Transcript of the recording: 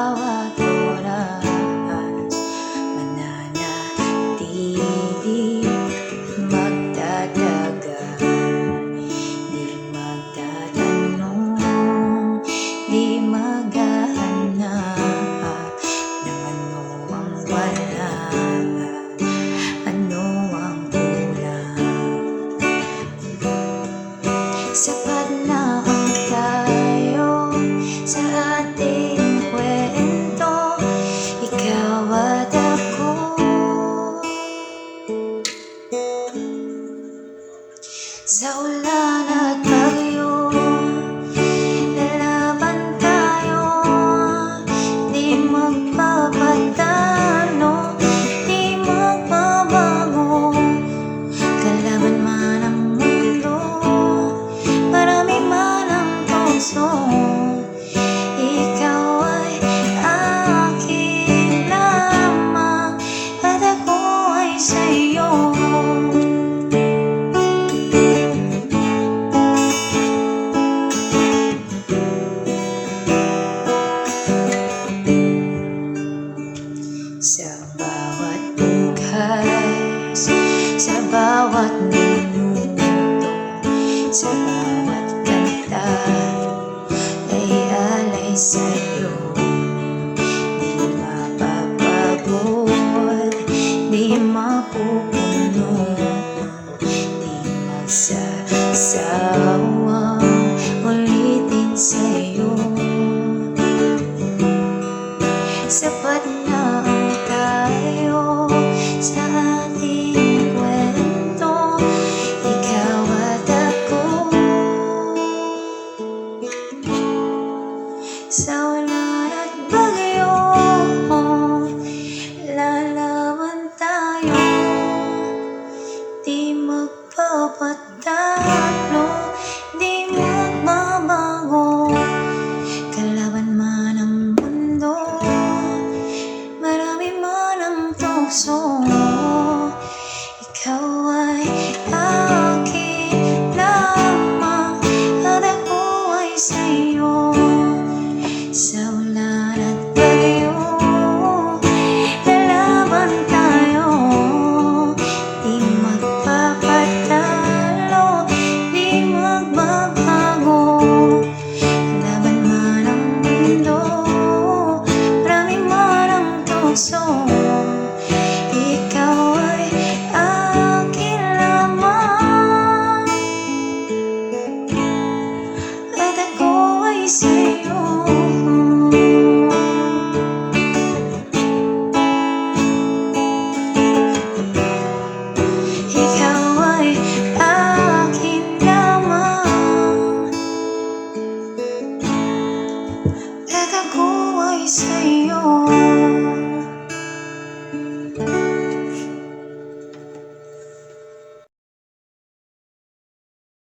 bawat oras mananatili, magdadagan, di magtatanong, di maghahanap ng ano ang wala, ano ang kulang. Sapat na ang tayo sa ating kwento, ikaw at ako. Sa ulan at bagyo, lalaban tayo, di magpapatalo, di magbabago. Kalaban man ang mundo, marami man ang tukso, ikaw ay akin lamang at ako ay sa'yo. Sa bawat bukas, sa bawat minuto, sa bawat kanta ay alay sa'yo. Di mapapagod, di mapupuno, di magsasawang ulitin sa'yo. Sapat na ang tayo sa ating kwento, ikaw at ako. Sa ulan at bagyo, lalaban tayo, di magpapatalo, di magbabago. Kalaban man ang mundo, marami man ang tukso, ikaw ay akin lamang at ako ay sa'yo. Sa ulan at bagyo, lalaban tayo, di magpapatalo, di magbabago. Laban man ang mundo, marami man ang tukso, ikaw ay akin lamang at ako ay sa'yo.